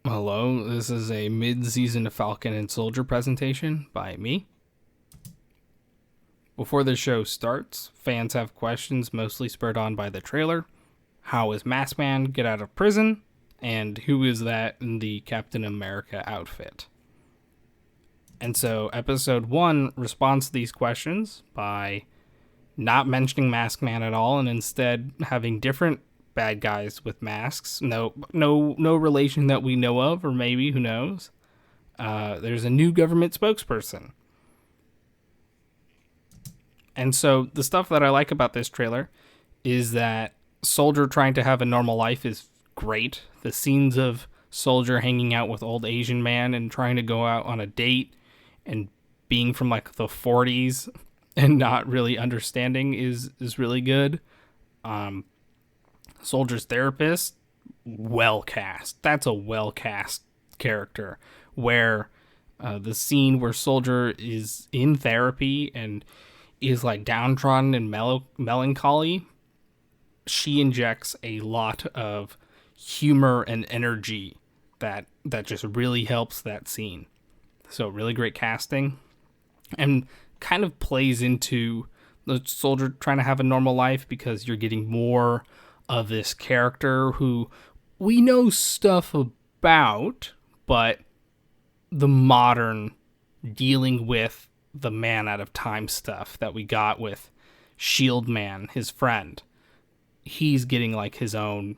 Hello, this is a mid-season Falcon and Soldier presentation by me. Before the show starts, fans have questions mostly spurred on by the trailer. How is Masked Man get out of prison? And who is that in the Captain America outfit? And so episode 1 responds to these questions by not mentioning Masked Man at all and instead having different bad guys with masks. No relation that we know of, or maybe, who knows. There's a new government spokesperson. And so the stuff that I like about this trailer is that Soldier trying to have a normal life is great. The scenes of Soldier hanging out with old Asian man and trying to go out on a date and being from like the 40s and not really understanding is really good. Soldier's therapist, well cast. That's a well cast character. Where the scene where Soldier is in therapy and is like downtrodden and melancholy, she injects a lot of humor and energy that just really helps that scene. So really great casting, and kind of plays into the Soldier trying to have a normal life because you're getting more of this character who we know stuff about, but the modern dealing with the man out of time stuff that we got with Shield Man, his friend, he's getting like his own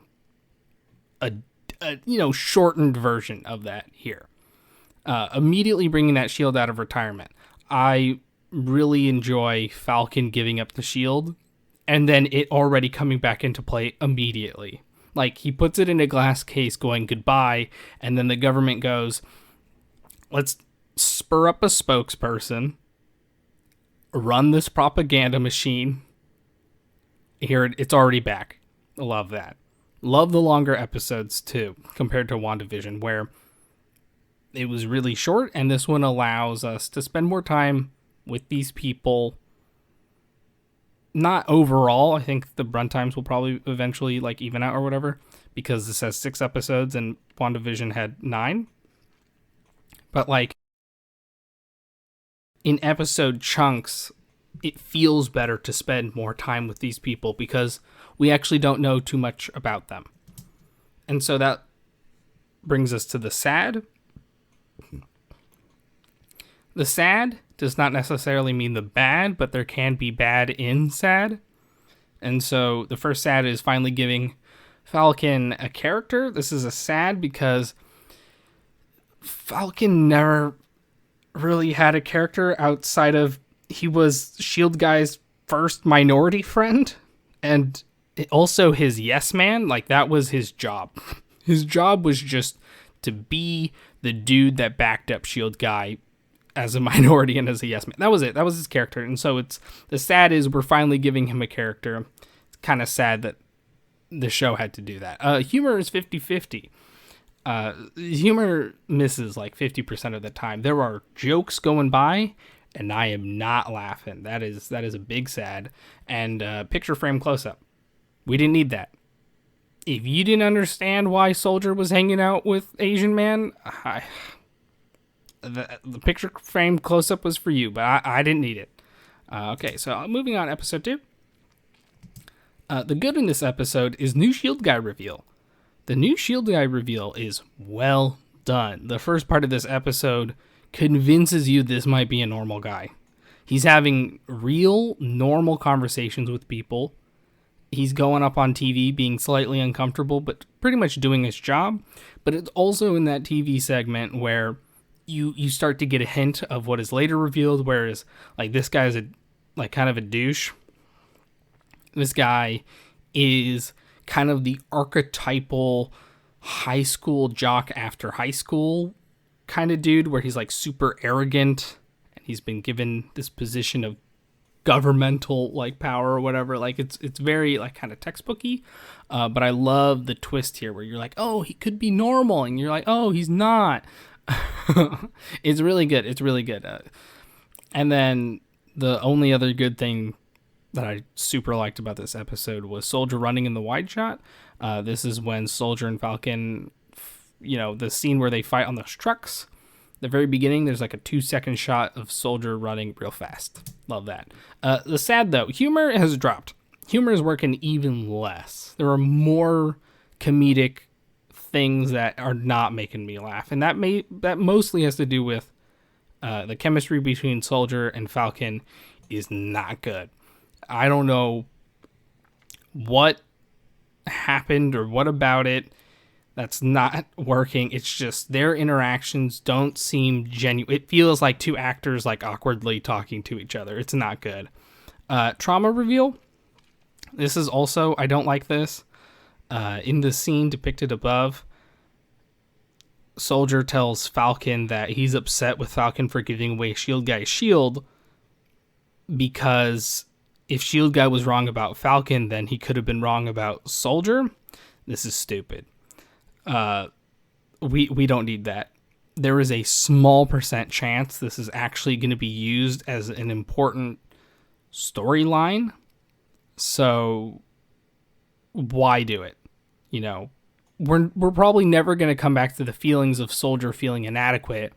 a shortened version of that here. Immediately bringing that Shield out of retirement. I really enjoy Falcon giving up the Shield and then it already coming back into play immediately. Like, he puts it in a glass case going goodbye, and then the government goes, let's spur up a spokesperson, run this propaganda machine. Here, it's already back. I love that. Love the longer episodes, too, compared to WandaVision, where it was really short, and this one allows us to spend more time with these people. Not overall, I think the runtimes will probably eventually like even out or whatever, because this has 6 episodes and WandaVision had 9. But like in episode chunks, it feels better to spend more time with these people because we actually don't know too much about them. And so that brings us to the sad. The sad does not necessarily mean the bad, but there can be bad in sad. And so the first sad is finally giving Falcon a character. This is a sad because Falcon never really had a character outside of he was Shield Guy's first minority friend and also his yes man. Like, that was his job. His job was just to be the dude that backed up Shield Guy as a minority and as a yes man. That was it. That was his character. And so it's the sad is we're finally giving him a character. It's kind of sad that the show had to do that. Humor is 50-50. Humor misses like 50% of the time. There are jokes going by and I am not laughing. That is a big sad. And picture frame close up. We didn't need that. If you didn't understand why Soldier was hanging out with Asian Man, the picture frame close-up was for you, but I didn't need it. Okay, so moving on, episode 2. The good in this episode is new Shield Guy reveal. The new Shield Guy reveal is well done. The first part of this episode convinces you this might be a normal guy. He's having real, normal conversations with people. He's going up on TV being slightly uncomfortable, but pretty much doing his job. But it's also in that TV segment where you start to get a hint of what is later revealed, whereas like this guy's kind of a douche. This guy is kind of the archetypal high school jock after high school kind of dude, where he's like super arrogant and he's been given this position of governmental like power or whatever. Like it's very like kind of textbooky, but I love the twist here where you're like, oh, he could be normal, and you're like, oh, he's not. It's really good. It's really good. And then the only other good thing that I super liked about this episode was Soldier running in the wide shot. This is when Soldier and Falcon the scene where they fight on those trucks. The very beginning, there's like a 2-second shot of Soldier running real fast. Love that. The sad though, humor has dropped. Humor is working even less. There are more comedic things that are not making me laugh, and that mostly has to do with the chemistry between Soldier and Falcon is not good. I don't know what happened or what about it that's not working. It's just their interactions don't seem genuine. It feels like two actors like awkwardly talking to each other. It's not good. Trauma reveal. This is also, I don't like this. In the scene depicted above, Soldier tells Falcon that he's upset with Falcon for giving away Shield Guy's shield because if Shield Guy was wrong about Falcon, then he could have been wrong about Soldier. This is stupid. We don't need that. There is a small % chance this is actually going to be used as an important storyline. So why do it? We're probably never going to come back to the feelings of Soldier feeling inadequate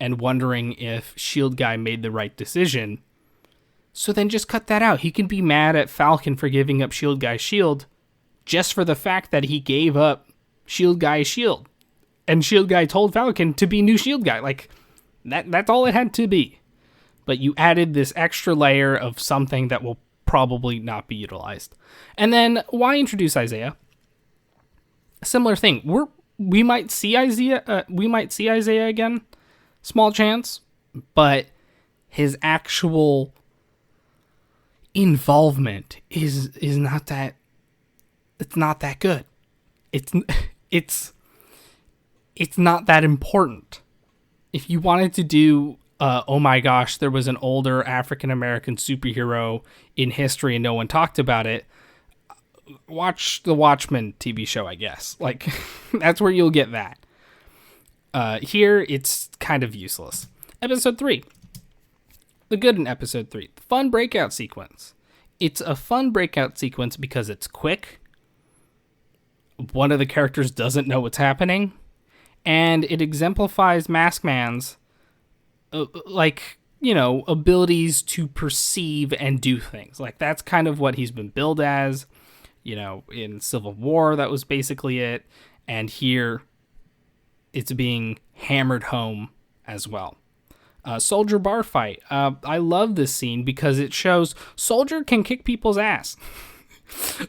and wondering if Shield Guy made the right decision. So then just cut that out. He can be mad at Falcon for giving up Shield Guy's shield just for the fact that he gave up Shield Guy's shield. And Shield Guy told Falcon to be new Shield Guy. Like, that's all it had to be. But you added this extra layer of something that will probably not be utilized. And then, why introduce Isaiah? Similar thing. We might see Isaiah. We might see Isaiah again. Small chance, but his actual involvement is not that. It's not that good. It's not that important. If you wanted to do, oh my gosh, there was an older African American superhero in history and no one talked about it, watch the Watchmen TV show, I guess. Like, that's where you'll get that. Here, it's kind of useless. Episode 3. The good in Episode 3. The fun breakout sequence. It's a fun breakout sequence because it's quick. One of the characters doesn't know what's happening. And it exemplifies Masked Man's, abilities to perceive and do things. Like, that's kind of what he's been billed as. In Civil War, that was basically it. And here, it's being hammered home as well. Soldier bar fight. I love this scene because it shows Soldier can kick people's ass.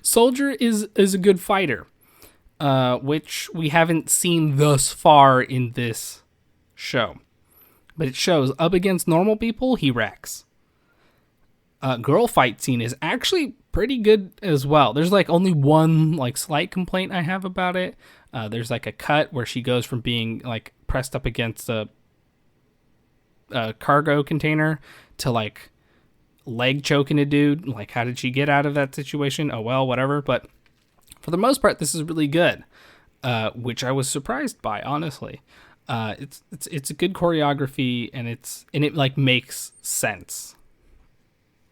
Soldier is a good fighter, which we haven't seen thus far in this show. But it shows up against normal people, he wrecks. Girl fight scene is actually pretty good as well. There's only one slight complaint I have about it. There's a cut where she goes from being pressed up against a cargo container to leg choking a dude. How did she get out of that situation? Oh well, whatever. But for the most part, this is really good, which I was surprised by, honestly. It's a good choreography and it makes sense.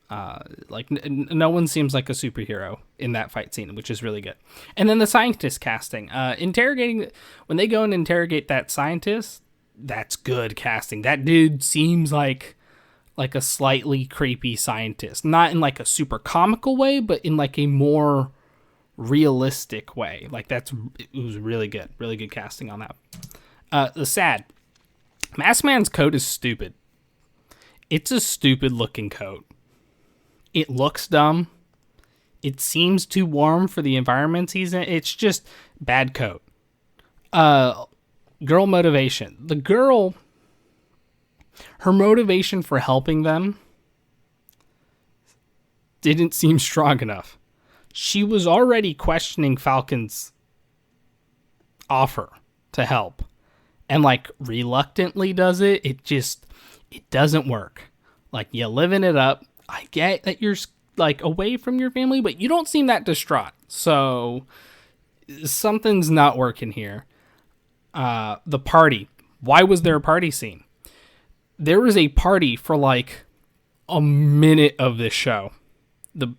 No one seems like a superhero in that fight scene, which is really good. And then the scientist casting, interrogating, when they go and interrogate that scientist, that's good casting. That dude seems like a slightly creepy scientist, not in a super comical way, but in a more realistic way. It was really good casting on that. The sad, Masked Man's coat is stupid. It's a stupid looking coat. It looks dumb. It seems too warm for the environments he's in. It's just bad coat. Girl motivation. The girl, her motivation for helping them didn't seem strong enough. She was already questioning Falcon's offer to help. And reluctantly does it. It doesn't work. You living it up. I get that you're away from your family, but you don't seem that distraught. So something's not working here. The party. Why was there a party scene? There was a party for a minute of this show.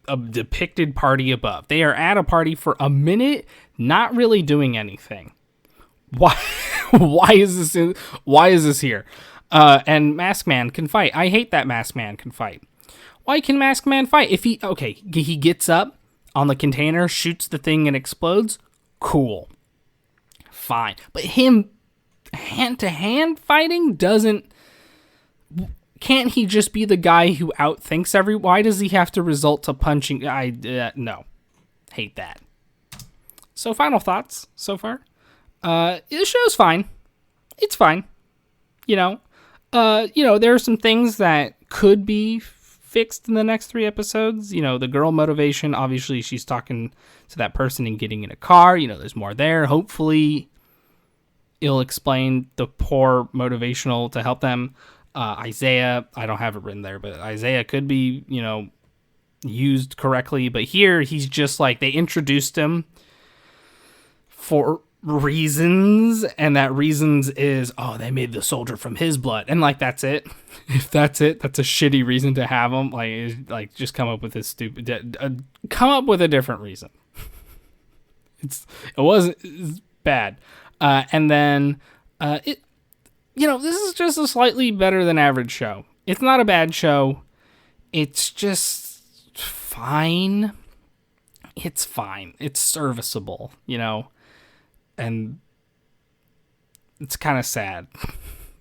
A depicted party above. They are at a party for a minute, not really doing anything. Why? why is this? Why is this here? And Mask Man can fight. I hate that Mask Man can fight. Why can Mask Man fight? If he gets up on the container, shoots the thing, and explodes. Cool, fine. But him hand to hand fighting doesn't. Can't he just be the guy who outthinks every? Why does he have to result to punching? No, hate that. So final thoughts so far. The show's fine. It's fine. There are some things that could be fixed in the next 3 episodes. The girl motivation. Obviously, she's talking to that person and getting in a car. There's more there. Hopefully, it'll explain the poor motivational to help them. Isaiah, I don't have it written there, but Isaiah could be, used correctly. But here, he's just like, they introduced him for reasons, and that reasons is, they made the soldier from his blood. And, that's it. If that's it, that's a shitty reason to have him. Just come up with this come up with a different reason. It's bad. And then, this is just a slightly better than average show. It's not a bad show. It's just fine. It's fine. It's serviceable, and it's kind of sad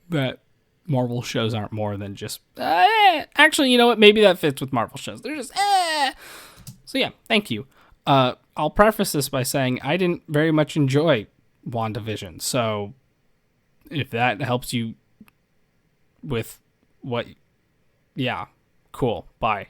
that Marvel shows aren't more than just, actually, you know what? Maybe that fits with Marvel shows. They're just, So yeah, thank you. I'll preface this by saying I didn't very much enjoy WandaVision, so if that helps you with what, yeah, cool, bye.